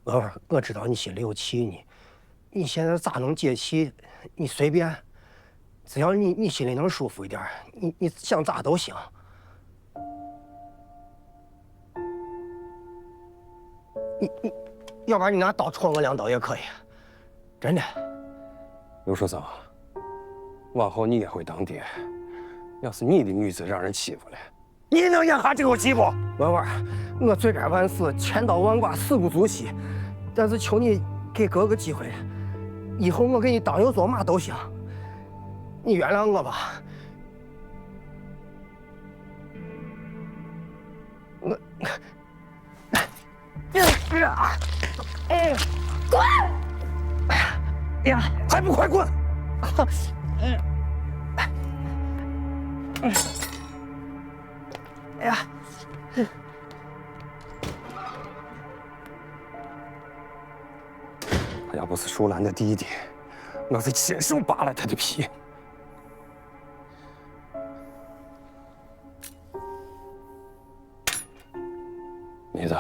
娥儿，我知道你心里有气呢，你现在咋能解气？你随便，只要你心里能舒服一点，你想咋都行。你，要不然你拿刀戳我2刀也可以，真的。刘书生，往后你也会当爹。要是你的女子让人欺负了，你能养下这口气不？婉婉，我罪该万死，千刀万剐，死不足惜。但是求你给哥个机会，以后我给你当牛做马都行。你原谅我吧。我，滚！哎呀，还不快滚！哎呀！他要不是淑兰的弟弟，我是亲手扒了他的皮。妮子，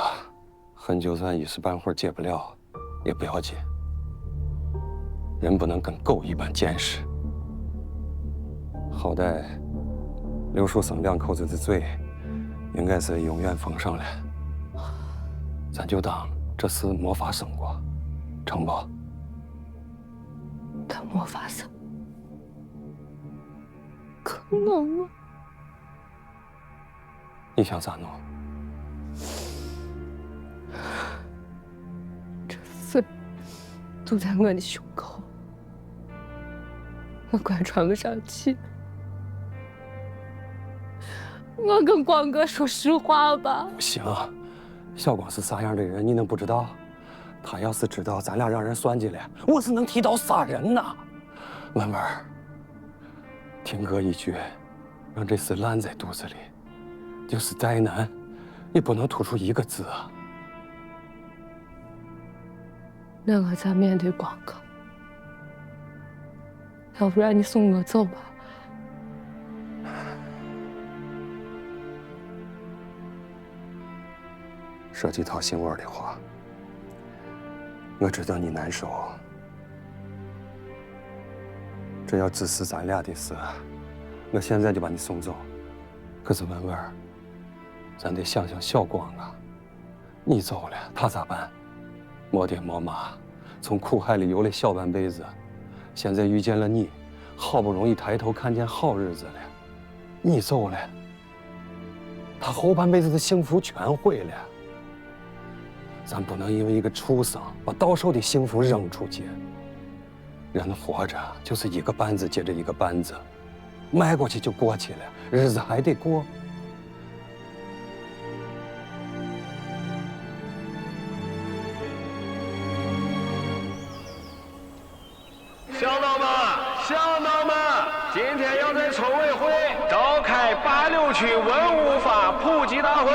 恨就算一时半会儿解不了，也不要紧。人不能跟狗一般见识。好歹刘书生2口子的罪，应该是永远封上了。咱就当这事没发生过，成不？他没发生，可能啊。你想咋弄？这事堵在我的胸口，我快喘不上气。我跟光哥说实话吧。不行，小光是啥样的人，你能不知道？他要是知道咱俩让人算计了，我是能提刀杀人呐！婉婉，听哥一句，让这事烂在肚子里，就是再难，也不能吐出一个字啊！那我咋面对光哥？要不然你送我走吧。说句掏心窝的话，我知道你难受。这要只是咱俩的事，我现在就把你送走。可是婉婉，咱得想想小光啊，你走了，他咋办？没爹没妈，从苦海里游了小半辈子，现在遇见了你，好不容易抬头看见好日子了，你走了，他后半辈子的幸福全毁了。咱不能因为一个畜生把到手的幸福扔出去。人活着就是一个绊子接着一个绊子，迈过去就过去了，日子还得过。乡党们，乡党们，今天要在筹委会召开86区文物法普及大会。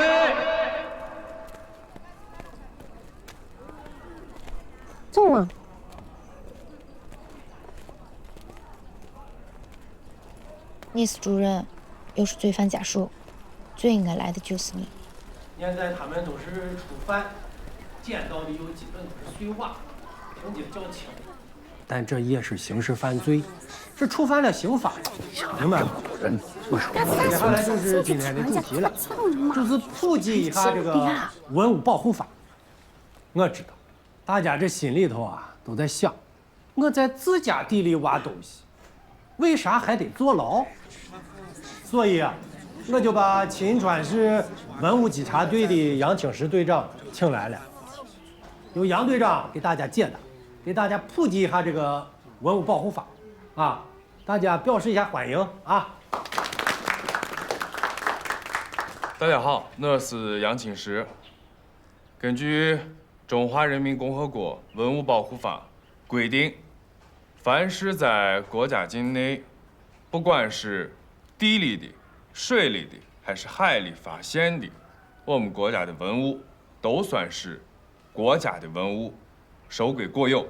中了。你是主任，又是罪犯家属，最应该来的就是你。现在他们都是初犯，捡到的有基本都是碎瓦，情节较轻。但这也是刑事犯罪，是触犯了刑法，明白吗？接下来就是今天的主题了，就是普及一下这个文物保护法。我知道，大家这心里头啊都在想，我在自家地里挖东西，为啥还得坐牢？所以啊，我就把秦川市文物稽查队的杨清石队长请来了，由杨队长给大家解答，给大家普及一下这个文物保护法，啊，大家表示一下欢迎啊！大家好，我是杨清石。根据《中华人民共和国文物保护法》规定，凡是在国家境内，不管是地里的、水里的还是海里发现的，我们国家的文物都算是国家的文物，收归国有。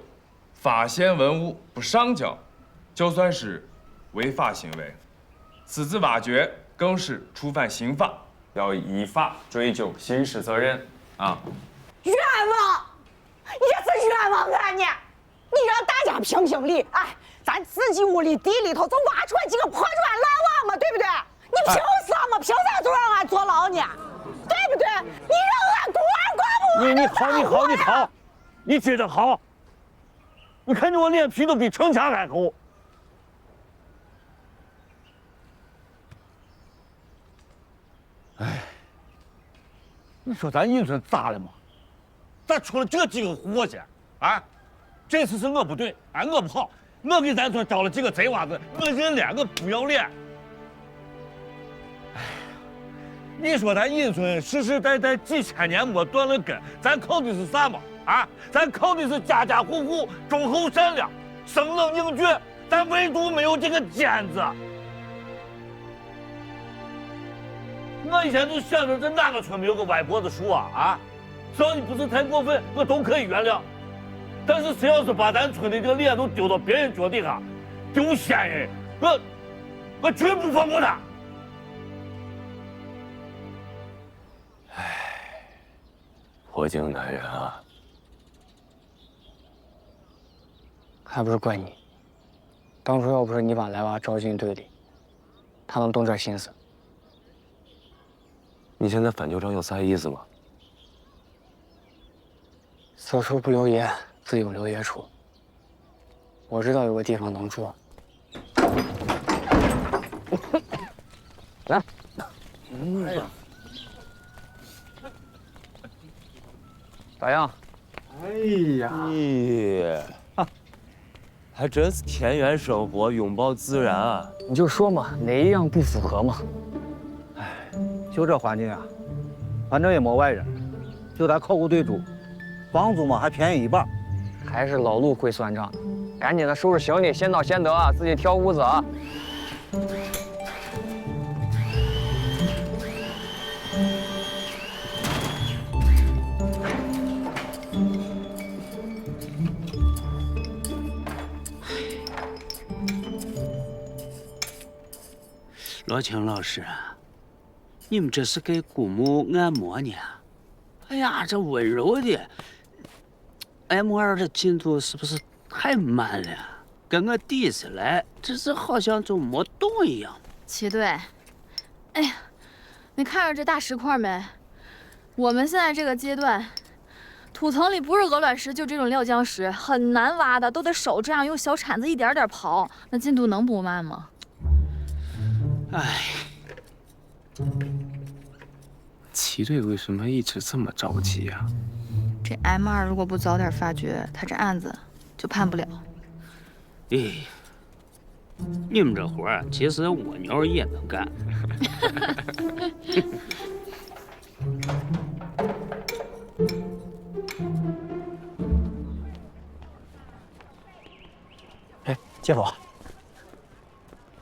发现文物不上交，就算是违法行为，私自挖掘更是触犯刑法，要依法追究刑事责任啊！冤枉！也是冤枉俺呢！你让大家评评理，哎，咱自己屋里地里头就挖出来几个破砖烂瓦嘛，对不对？你凭什么？凭啥就让俺坐牢呢？对不对？你让俺孤儿寡母！你好，你接着好。你看见我脸皮都比城墙还厚。哎，你说咱银村咋了嘛？咋出了这几个祸去？啊，这次是我不对，哎，我不好，我给咱村招了几个贼娃子，我认脸，我不要脸。哎，你说咱银村世世代代几千年没断了根，咱靠的是啥嘛？啊，咱靠的是家家户户忠厚善良、生冷硬倔，咱唯独没有这个尖子。我以前就想着这哪个村没有个歪脖子树啊？啊，只要你不是太过分，我都可以原谅。但是谁要是把咱村的这个脸都丢到别人脚底下，丢先人，我绝不放过他。唉，破镜难圆啊。还不是怪你，当初要不是你把来娃招进队里，他能动这心思。你现在翻旧账有啥意思吗？此处不留爷，自有留爷处。我知道有个地方能住。来，哎呀，咋样？哎呀，还真是田园生活，拥抱自然啊！你就说嘛，哪一样不符合嘛？就这环境啊，反正也没外人，就在考古队住，房租嘛还便宜一半。还是老陆会算账，赶紧的收拾行李，先到先得啊，自己挑屋子啊。罗青老师，你们这是给姑母按摩呢？哎呀，这温柔的按摩儿的进度是不是太慢了？跟我第一次来，这是好像就没动一样。齐队，哎呀，你看着这大石块没？我们现在这个阶段，土层里不是鹅卵石，就这种料浆石，很难挖的，都得手这样用小铲子一点点刨，那进度能不慢吗？哎，齐队为什么一直这么着急呀？这 M2如果不早点发觉，他这案子就判不了。哎，你们这活儿其实蜗牛也能干。哎，姐夫，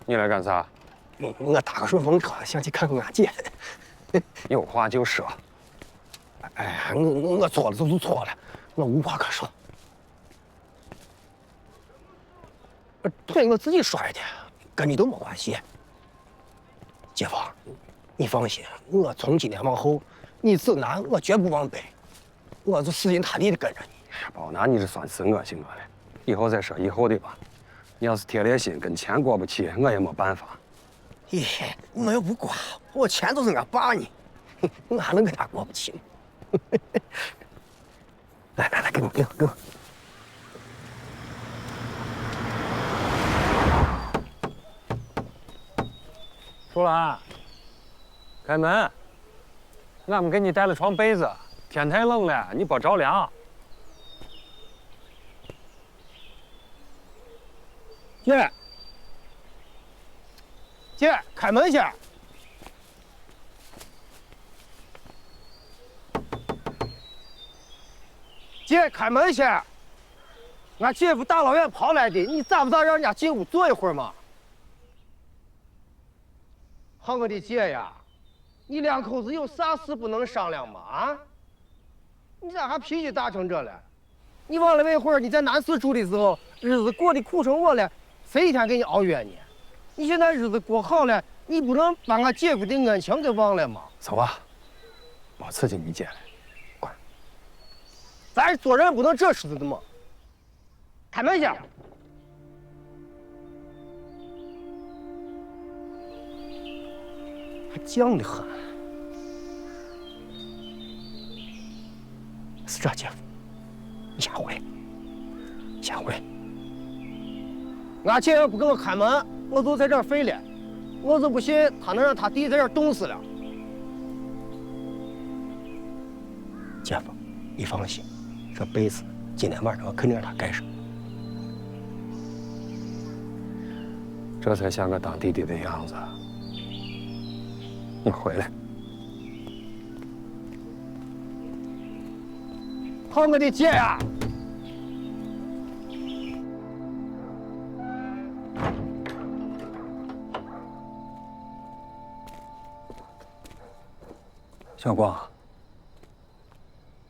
你来干啥？我打个顺风车，想去看看俺姐。有话就说。哎，我错了就是错了，我无话可说。腿我自己摔的，跟你都没关系。姐夫，你放心，我从今天往后，你走哪我绝不往北，我就死心塌地的跟着你。宝，那你这算是恶心我了。以后再说以后的吧。你要是铁了心跟钱过不去，我也没办法。咦，我又不瓜，我钱都是俺爸呢，我还能跟他过不去吗？来，给我。出来，开门。俺们给你带了床被子，天太冷了，你别着凉。姐，开门去。姐，开门去。俺姐夫大老远跑来的，你咋不让人家进屋坐一会儿嘛？好，我的姐呀，你两口子有啥事不能商量吗？啊？你咋还脾气大成这了？你忘了那会儿你在南四住的时候，日子过得苦成我了，谁一天给你熬冤呢？你现在日子过好了，你不能把俺姐夫的恩情给忘了吗？走吧，别刺激你姐了，乖。咱做人不能这式子的嘛。开门去。还犟得很。是这姐夫，你下回。下回。俺姐要不给我开门，我就在这儿废了。我就不信他能让他弟在这儿冻死了。姐夫，你放心，这被子今天晚上我肯定让他盖上。这才像个当弟弟的样子。你回来。好，我的姐呀！小光，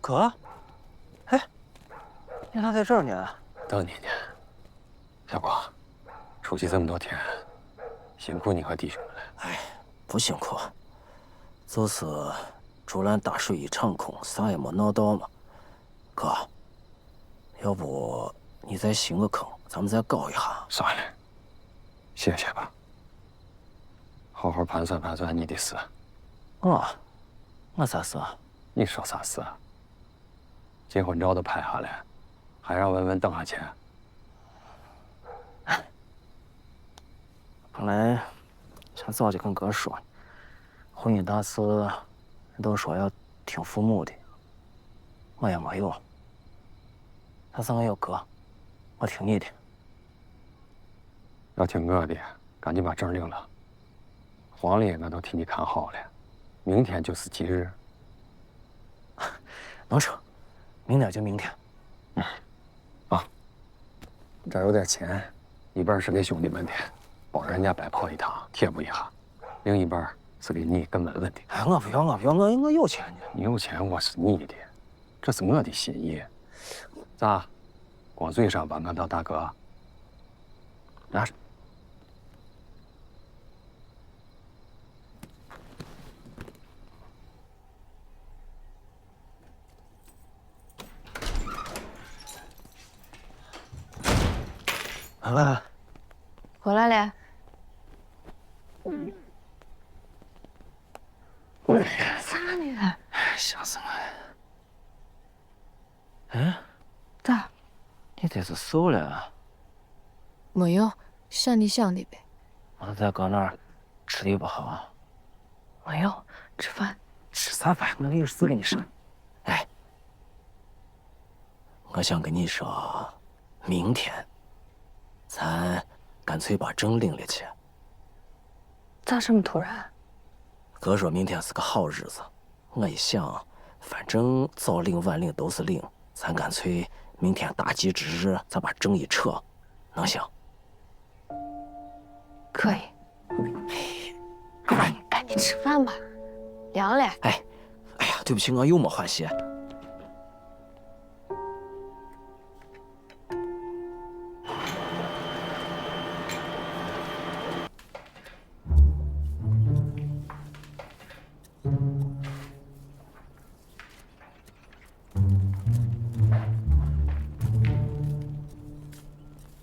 哥，哎，你咋在这儿呢？等你呢。小光，出去这么多天，辛苦你和弟兄们了。哎，不辛苦，就是竹篮打水一场空，啥也没闹到嘛。哥，要不你再寻个坑，咱们再搞一下。算了，谢谢吧。好好盘算盘算你的事。我啥事啊？你说啥事啊？结婚照都拍下来，还让文文等下去？本来想早就跟哥说，婚姻大事人都说要听父母的，我也没有。但是我有哥，我听你的。要听我的，赶紧把证领了。黄历我都替你看好了，明天就是吉日。能成，明天就明天。这儿有点钱，一半是给兄弟们的，帮人家白跑一趟，贴补一下；另一半是给你跟文文的。哎，我不要，我有钱呢。你有钱，我是你的，这是我的心意。咋？光嘴上把我当大哥？拿着。文文，回来了。咋的？吓死我了！哎，咋？你这是瘦了？没有，像你想的呗。我在搁那儿吃的不好。没有，吃饭。吃啥饭？我有事跟你说。哎，我想跟你说，明天咱干脆把证领了去。咋这么突然？哥说明天是个好日子，我一想，反正早领晚领都是领，咱干脆明天大吉之日，咱把证一扯，能行？可以。赶紧吃饭吧，凉了。哎呀，对不起，我又没换鞋。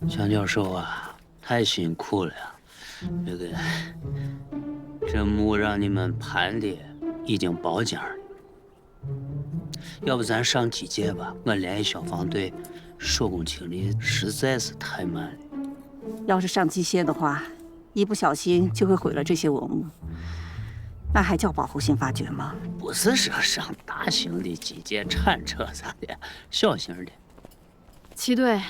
蒋教授啊，太辛苦了。这墓让你们盘的已经包间了，要不咱上机械吧？我联系消防队，手工清理实在是太慢了。要是上机械的话，一不小心就会毁了这些文物，那还叫保护性发掘吗？不是说上大型的机械铲车啥的，小型的。齐队，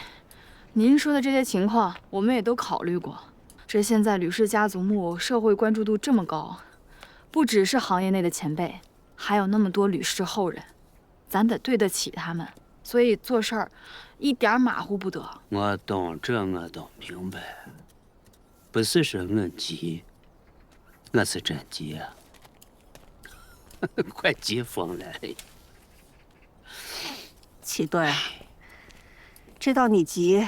您说的这些情况，我们也都考虑过。这现在吕氏家族墓社会关注度这么高，不只是行业内的前辈，还有那么多吕氏后人，咱得对得起他们。所以做事儿一点马虎不得。我懂，这我都明白。不是说我急，我是真急啊，快急疯了。齐队，知道你急。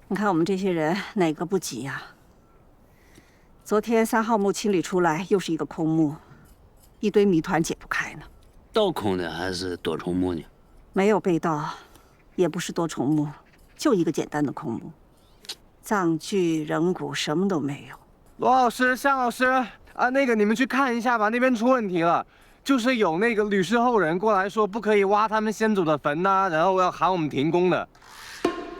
你看我们这些人哪个不急呀？昨天3号墓清理出来，又是一个空墓，一堆谜团解不开呢。倒空的还是多重墓呢？没有被盗，也不是多重墓，就一个简单的空墓，葬具、人骨什么都没有。罗老师、向老师啊，那个你们去看一下吧，那边出问题了。就是有那个吕氏后人过来说不可以挖他们先祖的坟呐，然后要喊我们停工的。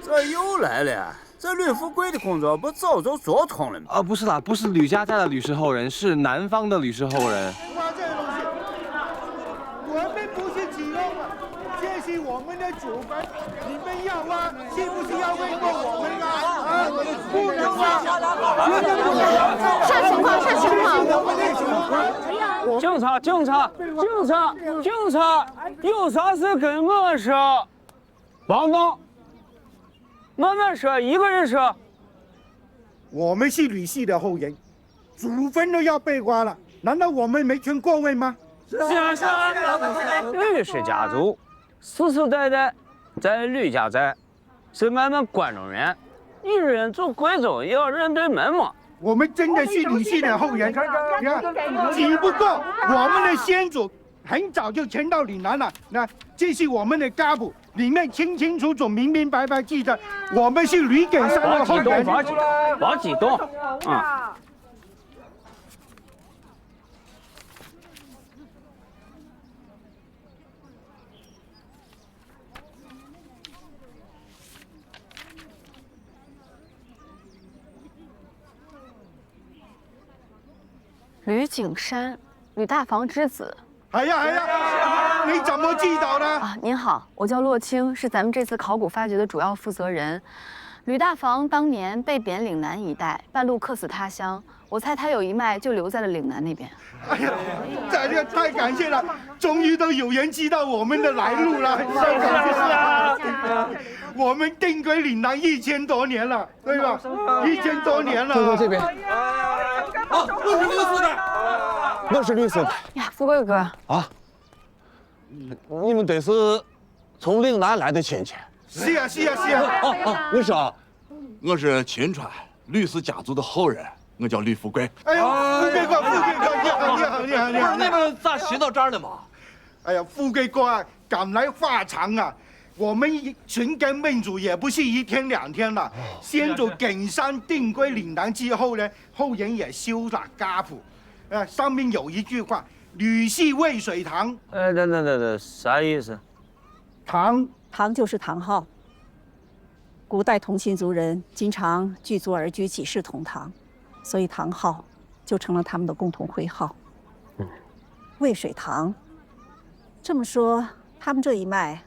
这又来了，这吕富贵的工作不早就做通了吗？不是啦，不是吕家的吕氏后人，是南方的吕氏后人。挖这个东西，我们不是几弄啊，这是我们的祖坟，你们要挖，是不是要问过我们啊？不能挖，绝对不能。啥情况？啥情况？警察，警察，警察，警察，有啥事跟我说。王东，我们说一个人说。我们是吕氏的后人，祖坟都要被挖了，难道我们没权过问吗？是啊，吕氏家族世世代代在吕家寨，是俺们关中人，你认祖归宗也要认对门嘛。我们真的是吕氏的后人，你看，只不过我们的先祖很早就迁到岭南了。那这是我们的家谱，里面清清楚楚、明明白白记着，我们是吕耿山的后人。别激动，啊！吕景山，吕大房之子。哎呀，你怎么知道的？啊，您好，我叫洛清，是咱们这次考古发掘的主要负责人。吕大房当年被贬岭南一带，半路客死他乡，我猜他有一脉就留在了岭南那边。哎呀，这个太感谢了，终于都有人知道我们的来路了。是啊，我们定归岭南1000多年了，对吧？1000多年了。坐这边。啊，我是律师的，我是律师的。呀，富贵哥啊，你们得是从岭南来的亲戚。是啊。我说，我是秦川吕氏家族的后人，我叫吕富贵。哎呦，富贵哥，你好。不是你们咋寻到这儿的嘛？哎呀，富贵哥啊，赶来话长啊。我们寻根问祖也不是1天2天了，先祖耿山定归岭南之后呢，后人也修了家谱，上面有一句话：吕氏渭水堂。等，啥意思？堂就是堂号。古代同姓族人经常聚族而居，几世同堂，所以堂号就成了他们的共同徽号。渭水堂，这么说，他们这一脉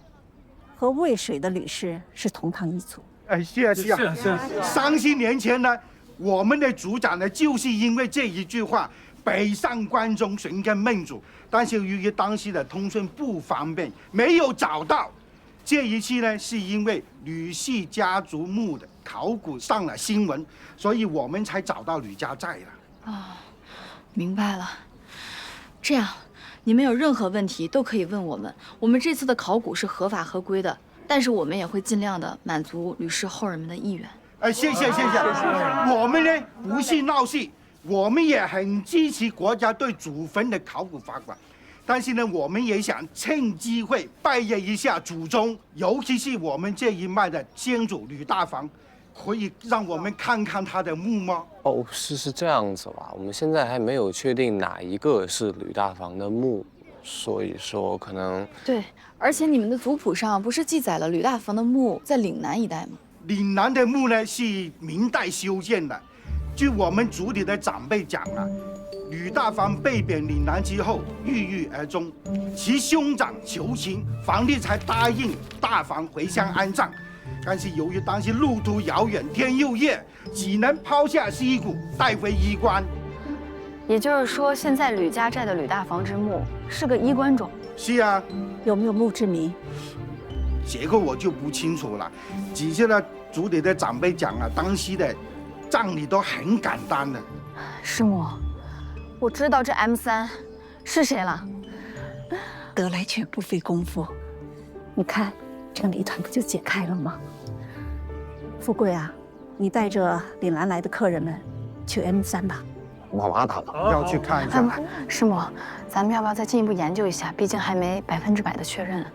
和渭水的吕氏是同堂一族。是啊。30年前呢，我们的族长呢，就是因为这一句话北上关中寻根问祖，但是由于当时的通讯不方便，没有找到。这一次呢，是因为吕氏家族墓的考古上了新闻，所以我们才找到吕家寨了。哦，明白了。这样，你们有任何问题都可以问我们。我们这次的考古是合法合规的，但是我们也会尽量的满足吕氏后人们的意愿。谢谢。我们呢不是闹事，我们也很支持国家对祖坟的考古发掘。但是呢，我们也想趁机会拜谒一下祖宗，尤其是我们这一脉的先祖吕大房，可以让我们看看他的墓吗？哦，是这样子吧？我们现在还没有确定哪一个是吕大房的墓，所以说可能对。而且你们的族谱上不是记载了吕大房的墓在岭南一带吗？岭南的墓呢是明代修建的，据我们族里的长辈讲啊。吕大房被贬岭南之后，郁郁而终，其兄长求情，皇帝才答应大房回乡安葬。但是由于当时路途遥远，天又热，只能抛下尸骨带回衣冠。也就是说，现在吕家寨的吕大房之墓是个衣冠冢。是啊。有没有墓志铭？这个我就不清楚了，只是呢，族里的长辈讲啊，当时的葬礼都很简单的。师母。我知道这 M3是谁了，得来全不费功夫。你看，这个谜团不就解开了吗？富贵啊，你带着岭南来的客人们去 M3吧。我娃他们要去看一下。师母，咱们要不要再进一步研究一下？毕竟还没100%的确认。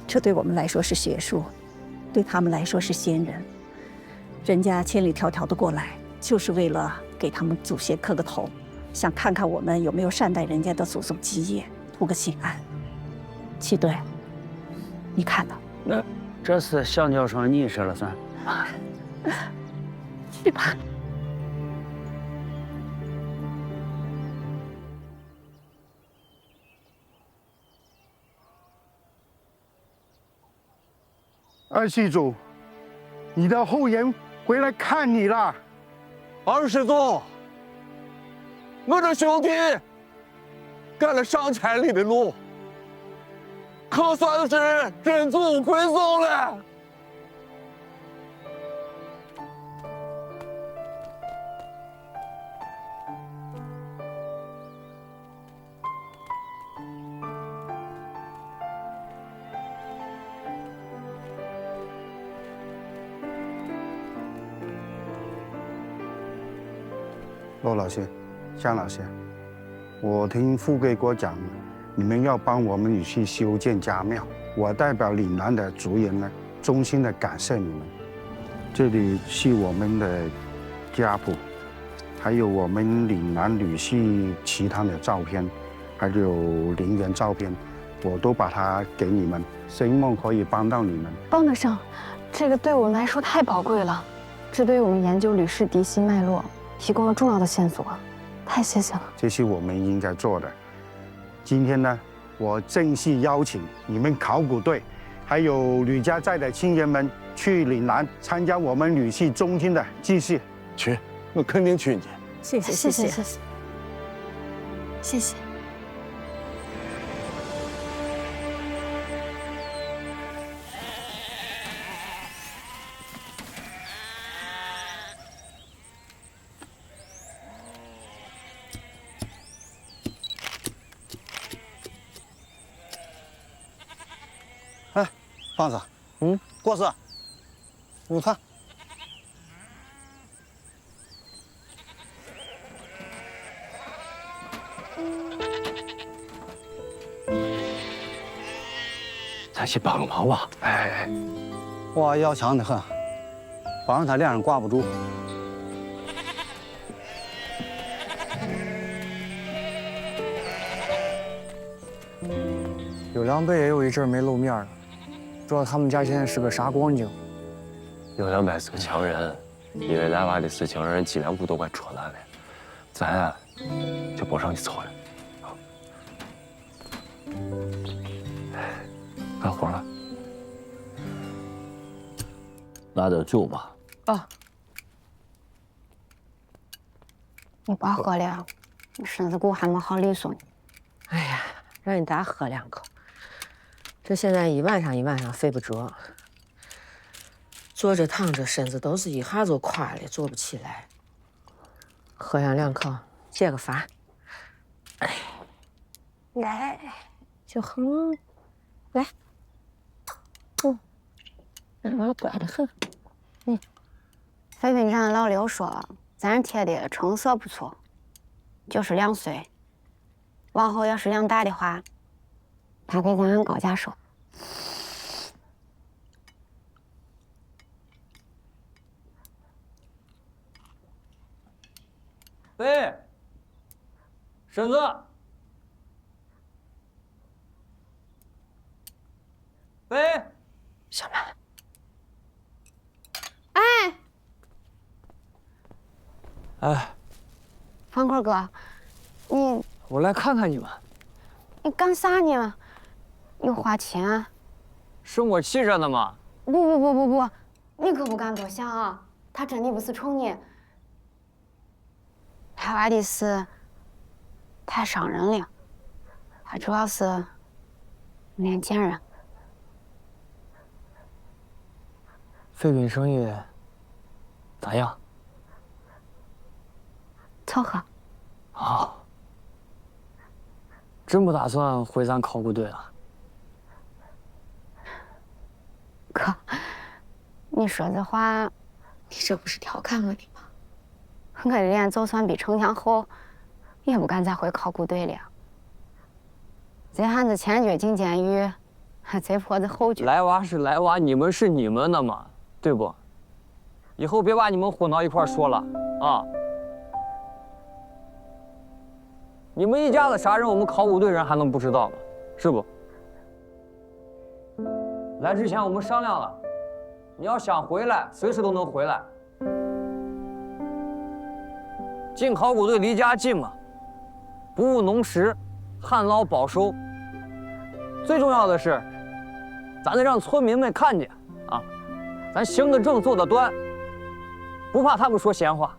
这对我们来说是学术，对他们来说是仙人。人家千里迢迢的过来，就是为了给他们祖先磕个头，想看看我们有没有善待人家的祖宗基业，图个心安。七队，你看呢？那这次向教授你说了算。去吧。二系主，你的后人回来看你了。二师祖，我这兄弟赶了上千里的路，可算是真祖归宗了。骆老师，向老师，我听富贵国讲，你们要帮我们去修建家庙。我代表岭南的族人呢，衷心的感谢你们。这里是我们的家谱，还有我们岭南女婿祠堂的照片，还有陵园照片，我都把它给你们，希望可以帮到你们。帮得上，这个对我们来说太宝贵了，这对于我们研究吕氏嫡系脉络提供了重要的线索，太谢谢了。这是我们应该做的。今天呢，我正式邀请你们考古队，还有吕家寨的亲人们去岭南参加我们吕氏中兴的祭祀。去，我肯定去。谢谢谢谢谢谢谢谢。哎，胖子，过世，你看。咱去帮个忙吧。哎，我要强得很，帮着他脸上挂不住。刘良北也有一阵没露面了，不知道他们家现在是个啥光景。刘良北是个强人，因为来娃的事情让人脊梁骨都快戳烂了，咱啊就不上去凑了。干活了，拿点酒吧。哦，你别喝了，你身子骨还没好利索呢。哎呀，让你再喝2口。这现在一晚上睡不着，坐着躺着身子都是一下就垮了，坐不起来。喝上2口，解个乏。哎，来，就哼，来，我乖得很。飞飞站的老刘说，咱贴的成色不错，就是2岁。往后要是量大的话，他给咱按高价收。喂，婶子，喂，小曼，哎，哎，方块哥，我来看看你们。你干啥呢？又花钱？生我气着呢吗？不，你可不敢多想啊！他真的不是冲你，他玩的是太伤人了，他主要是年轻人。废品生意咋样？凑合。啊，真不打算回咱考古队了？哥，你说这话，你这不是调侃我的吗？我这脸就算比丞相厚，也不敢再回考古队了。这汉子前脚进监狱，这婆子后脚。来娃是来娃，你们是你们的嘛，对不？以后别把你们混到一块说了啊！你们一家子啥人，我们考古队人还能不知道吗？是不？来之前我们商量了，你要想回来，随时都能回来。进考古队离家近嘛，不务农时，旱涝保收。最重要的是，咱得让村民们看见啊，咱行得正，坐得端，不怕他们说闲话。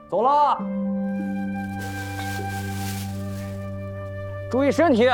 走了，注意身体。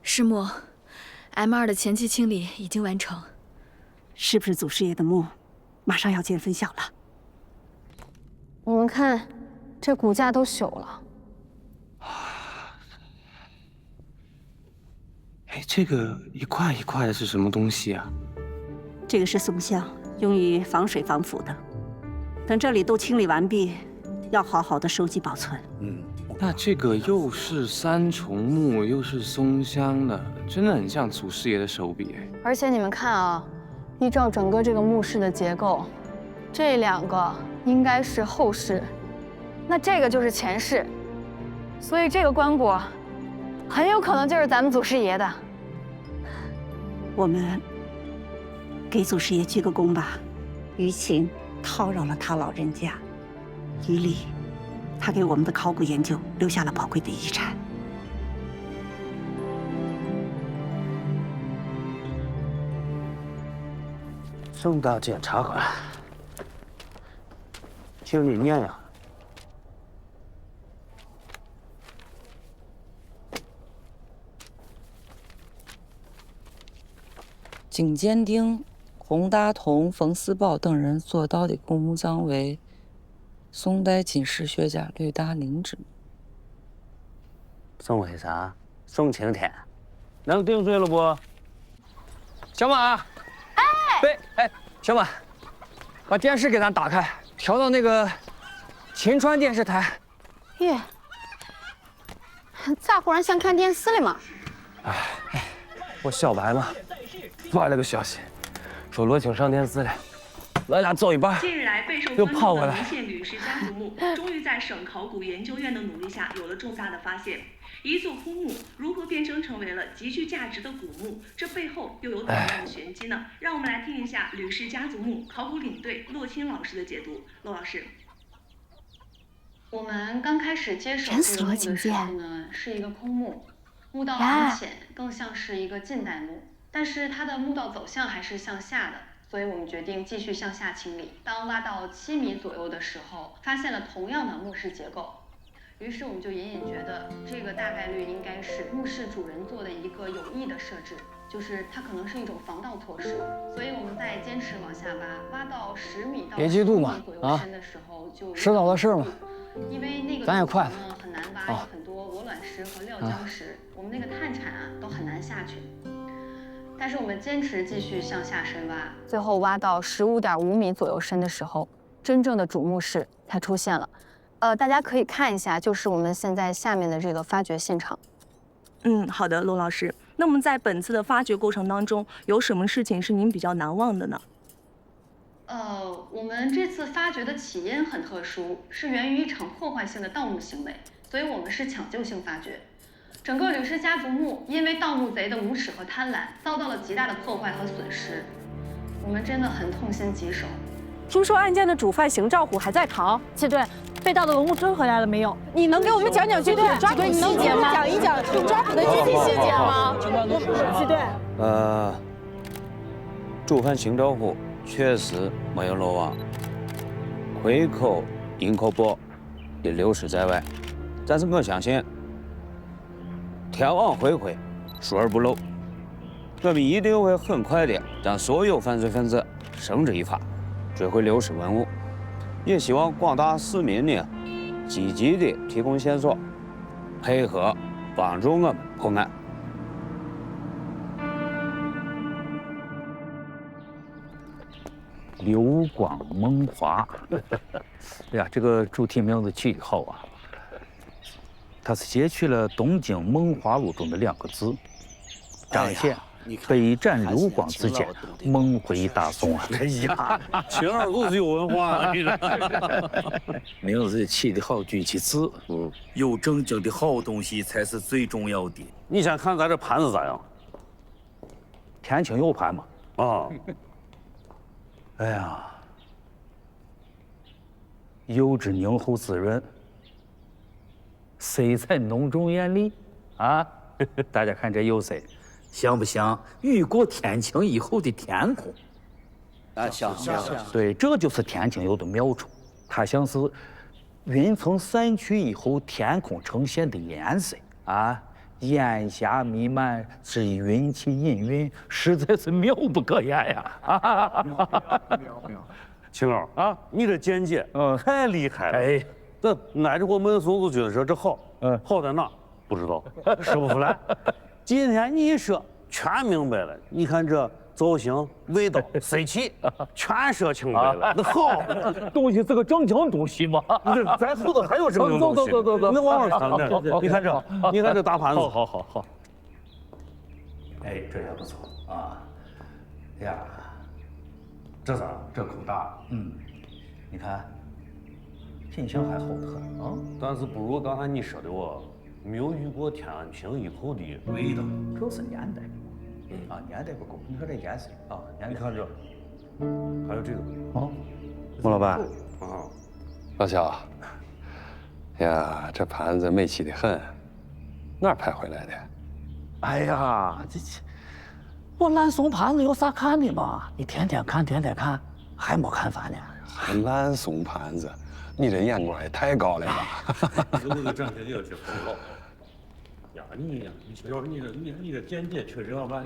师母 ，M2的前期清理已经完成。是不是祖师爷的墓马上要见分晓了？你们看，这骨架都朽了。哎，这个一块一块的是什么东西啊？这个是松香，用于防水防腐的。等这里都清理完毕，要好好的收集保存。那这个又是三重木，又是松香的，真的很像祖师爷的手笔哎。而且你们看啊，依照整个这个墓室的结构，这两个应该是后室，那这个就是前室，所以这个棺椁很有可能就是咱们祖师爷的。我们给祖师爷鞠个躬吧，于情叨扰了他老人家，于理他给我们的考古研究留下了宝贵的遗产。送到检察官，听你念呀。经鉴定，洪大同、冯思宝等人所盗的公墓葬为宋代金石学家吕大林之墓。宋为啥？宋晴天，能定罪了不？小马，小马，把电视给咱打开，调到那个秦川电视台。耶，咋忽然想看电视了嘛？我小白嘛，发来个消息，说罗青上电视了，咱俩走一半，近日来备受又关注的跑回来。文献吕氏家族墓，终于在省考古研究院的努力下有了重大的发现。一座枯木如何变成为了极具价值的古墓？这背后又有怎样的玄机呢？让我们来听一下吕氏家族墓考古领队骆青老师的解读。骆老师，我们刚开始接手这个墓的时候呢，是一个空墓，墓道很浅，更像是一个近代墓，但是它的墓道走向还是向下的。所以我们决定继续向下清理。当挖到7米左右的时候，发现了同样的墓室结构，于是我们就隐隐觉得这个大概率应该是墓室主人做的一个有意的设置，就是它可能是一种防盗措施。所以我们再坚持往下挖，挖到10米到15米左右深的时候就迟早的事嘛。因为那个咱也快了，很难挖，有很多鹅卵石和料浆石，我们那个探铲啊都很难下去。但是我们坚持继续向下深挖，最后挖到15.5米左右深的时候，真正的主墓室才出现了。大家可以看一下，就是我们现在下面的这个发掘现场。好的，骆老师。那么在本次的发掘过程当中，有什么事情是您比较难忘的呢？我们这次发掘的起因很特殊，是源于一场破坏性的盗墓行为，所以我们是抢救性发掘。整个吕氏家族墓因为盗墓贼的无耻和贪婪，遭到了极大的破坏和损失。我我们真的很痛心疾首。听说案件的主犯邢兆虎还在逃。季队，被盗的文物追回来了没有？你能给我们讲讲具体的抓捕细节吗？讲一讲抓捕的具体细节吗？季队，主犯邢兆虎确实没有落网，回口、营口部也流失在外，但是我相信，天网恢恢，疏而不漏，我们一定会很快的将所有犯罪分子绳之以法，追回流失文物。也希望广大市民呢，积极的提供线索，配合帮助我们破案。流光梦华，哎呀，这个主题名字起得好啊！它是截取了东京梦华录中的2个字，彰显北展流光之间，梦回大宋啊！哎呀，秦二都是有文化，名字起得好，举起字，有正经的好东西才是最重要的。你先看咱这盘子咋样？天青有盘嘛？啊。哎呀，釉质凝厚滋润，色彩浓重艳丽啊！大家看这釉色，像不像雨过天晴以后的天空？啊，像。对，这就是天青釉的妙处，它像是云层散去以后天空呈现的颜色啊。烟霞弥漫，是云气氤氲，实在是妙不可言呀！妙，秦老啊，你这见解太厉害了。哎，这挨着我们松子军说这好，好在哪？不知道，说不出来。今天你一说，全明白了。你看这造型、味道、色气，全说清白了。那好，东西是个正经东西嘛。咱后头还有正经东西。走，那往上看呢？你看这，你看这大盘子。好。哎，这也不错啊。哎呀，这咋？这口大。你看，品相还好得很啊。但是不如刚才你说的没有遇过天晴以后的味道。这是年代。年代不够。你看这颜色啊，你看这，还有这个吴老板啊，老肖，呀，这盘子美气得很，哪儿拍回来的？哎呀，我烂松盘子有啥看的嘛？你天天看，还没看啥呢？还烂松盘子，你这眼光也太高了吧！有这个站起来去很好。呀，要是你这见解确实要办。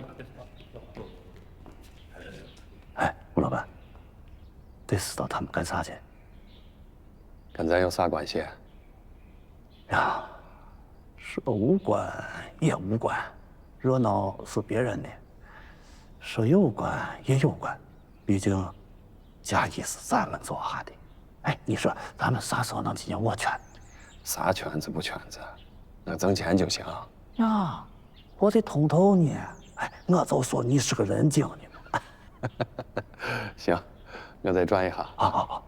哎，吴老板，得知道他们干啥去？跟咱有啥关系？呀，说无关也无关，热闹是别人的；说有关也有关，毕竟家业是咱们做下的。哎，你说咱们啥时候能进进我圈？啥圈子不圈子？能挣钱就行。呀，我得通透你。哎，我就说你是个人精呢。行，我再转一下。好。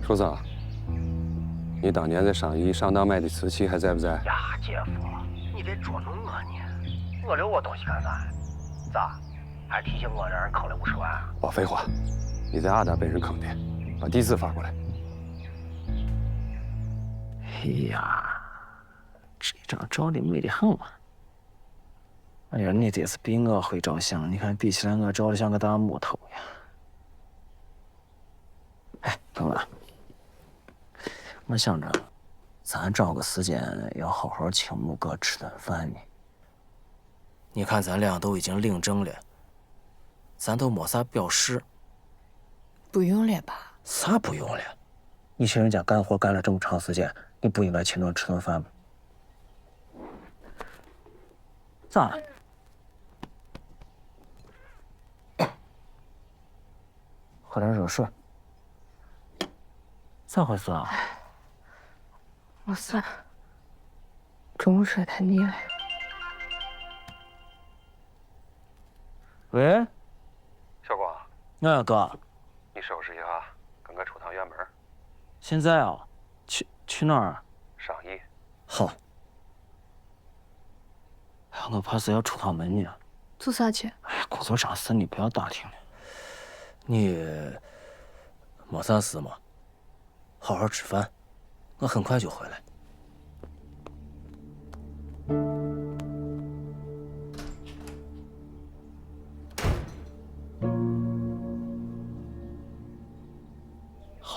叔子，你当年在商议上当买的瓷器还在不在？呀，姐夫，你别捉弄我呢！我留我东西干啥？咋？还提醒我让人坑了50万？别废话，你在阿达被人坑的，把地址发过来。哎呀，这张照的美得很嘛！哎呀，你这是比我会照相，你看比起来我照的像个大木头呀。哎，哥们。我想着，咱找个时间要好好请木哥吃顿饭呢。你看咱俩都已经领证了，咱都没啥表示。不用了吧？啥不用了？你请人家干活干了这么长时间，你不应该请人吃顿饭吗？咋了？喝点热水。咋回事啊？没事，中午睡太腻了。喂，小光，哥，你收拾一下，跟我出趟远门。现在啊，去哪儿？上亿。好。哎呀，我怕是要出趟门呢。做啥去？哎呀，工作上事你不要打听了。你没啥事吗？好好吃饭，我很快就回来。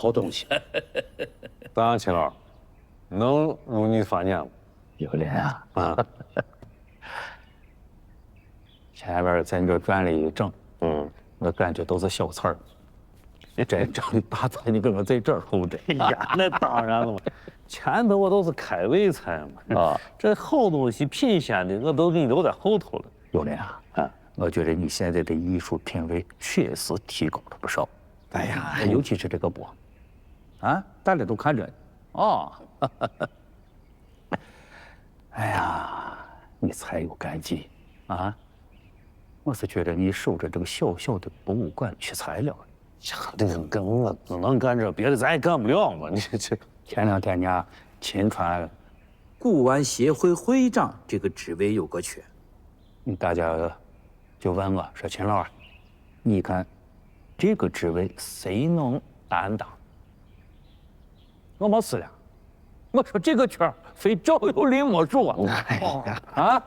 好东西。咋样，秦老？能入你法眼吗？有脸啊！啊！前边咱这转了一整，我感觉都是小刺儿。这整的大菜你跟我在这儿后着。哎呀，那当然了嘛，前头我都是开胃菜嘛。啊，这好东西品鲜的我都给你留在后头了。有脸啊！我觉得你现在的艺术品味确实提高了不少。哎呀，尤其是这个钵，啊，大家都看着呢。哦，哎呀，你才有干劲啊！我是觉得你守着这个小小的博物馆取材料，这个跟我只能干这，别的咱也干不了嘛。你这前两天呢，秦川古玩协会会长这个职位有个缺，大家就问我说：“秦老，你看这个职位谁能担当？”我没思量，我说这个圈非赵有林莫属啊！哎呀啊！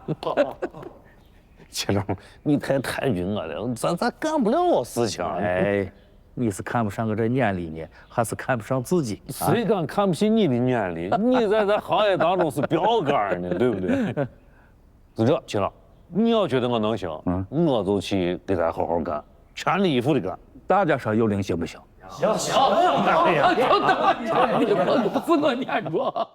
秦老，你太晕我了，咱干不了事情。哎，你是看不上我这眼力呢，还是看不上自己？谁敢看不起你的眼力？你在咱行业当中是标杆呢，对不对？是这，秦老，你要觉得我能行，我就去给咱好好干，全力以赴的干。大家说有灵行不行？行，哎呀，不能念着。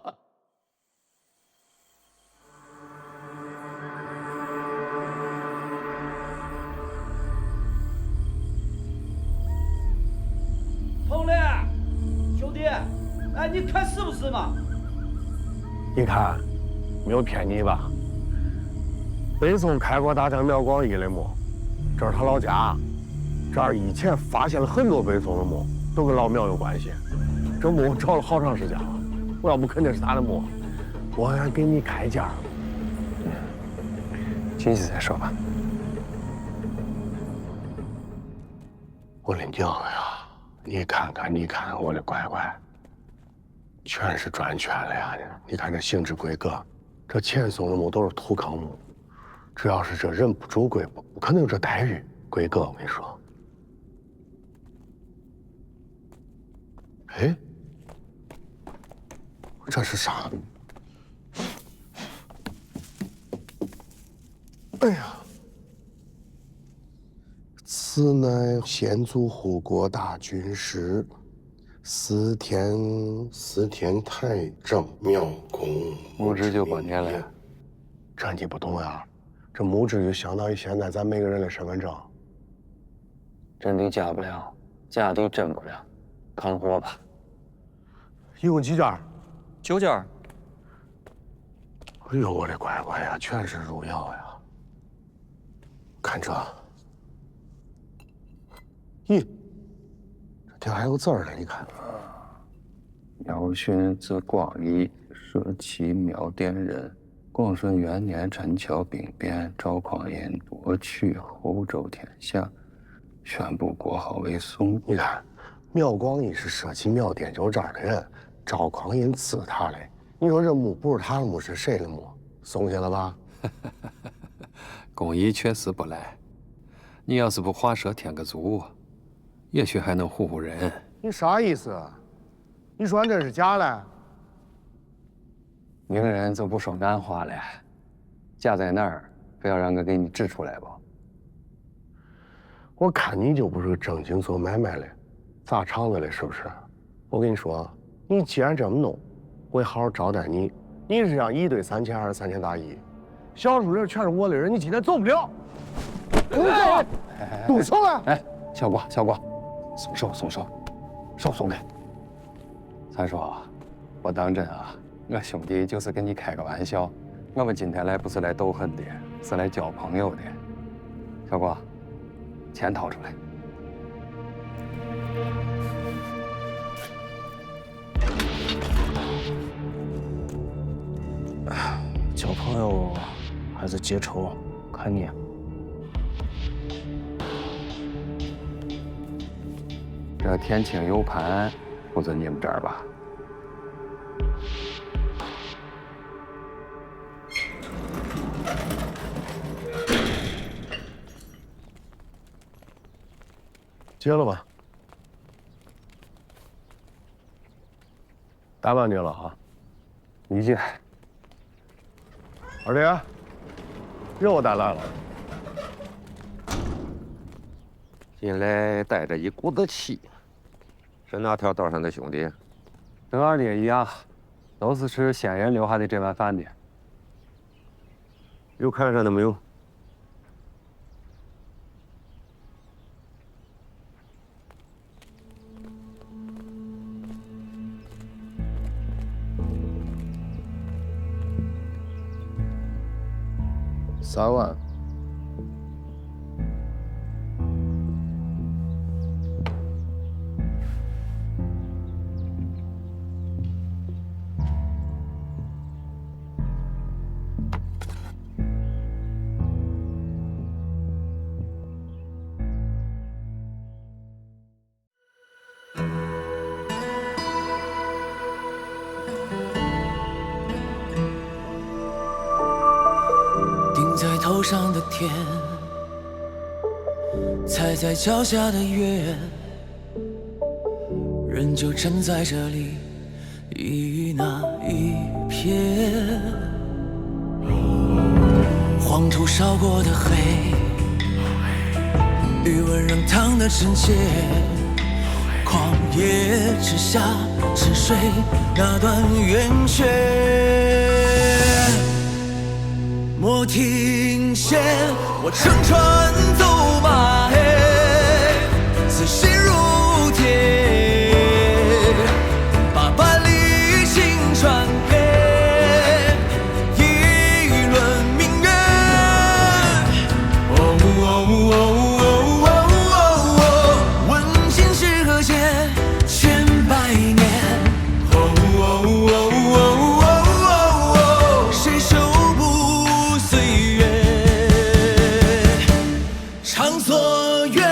彭磊，兄弟，哎，你看是不是嘛？你看，没有骗你吧？北宋开国大将苗广义的墓，这是他老家。这儿以前发现了很多北宋的墓，都跟老苗有关系。这墓找了好长时间了，我要不肯定是他的墓。我还给你开价。进去再说吧。我的娘呀！你看看我的乖乖，全是专权了呀！你看这形制规格，这前宋的墓都是土坑墓，只要是这人不主规，不可能有这待遇规格。我跟你说。哎，这是啥？哎呀，此乃先祖护国大军师司天太正庙公墓志就8年了，这你不懂呀？这墓志就相当于现在咱每个人的身份证。真的假不了，假的真不了，看货吧。一共几件？9件。哎呦，我的乖乖呀，全是入药呀！看这，咦，这底下还有字儿呢，你看。苗训字广义，社齐苗店人。广顺元年，陈桥兵变，赵匡胤夺取后周天下，宣布国号为宋。你看，苗广义是社齐苗店就这儿的人。赵匡胤赐他的，你说这墓不是他的墓是谁的墓？松下了吧？公义确实不赖，你要是不画蛇添个足，也许还能唬唬人。你啥意思？你说俺这是假的？明人就不说暗话了，假在哪儿？非要让我给你指出来不？我看你就不是个正经做买卖的，砸场子的，是不是？我跟你说。你既然这么弄，我会好好招待你。你是让1对3000还是3000打1？小树林全是我的人，你今天走不了。动手了！哎，小郭，松手，手松开。三叔，我当真啊，我兄弟就是跟你开个玩笑。我们今天来不是来斗狠的，是来交朋友的。小郭，钱掏出来。交朋友还是结仇，看你。这天清 U 盘不在你们这儿吧？接了吧。打扰你了啊。你接。二弟，又带来了。进来带着一股子气，是哪条道上的兄弟？跟二爹一样，都是吃先人留下的这碗饭的。有看上的没有？3万。在头上的天，踩在脚下的月，人就站在这里，一那一瞥。黄土烧过的黑，余温仍烫得真切。旷野之下，沉睡那段圆缺。莫停歇，我乘船走马，此心如铁，把百里星传给一轮明月。问今是何节，千百年。谁守不岁月？长所愿。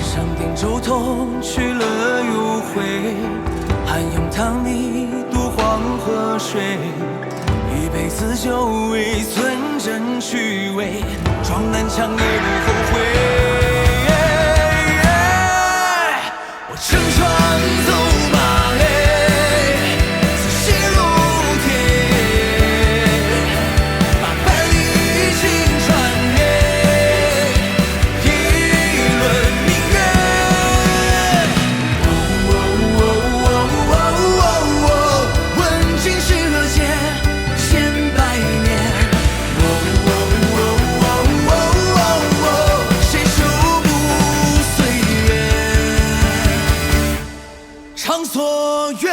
上顶舟头去了又回，寒用汤泥渡黄河水。一辈子就为存真趣味，撞南墙也不后悔。我乘船走马，此心如铁，把百里星传给一轮明月。问今是何节，千百年。谁守不岁月？长所愿。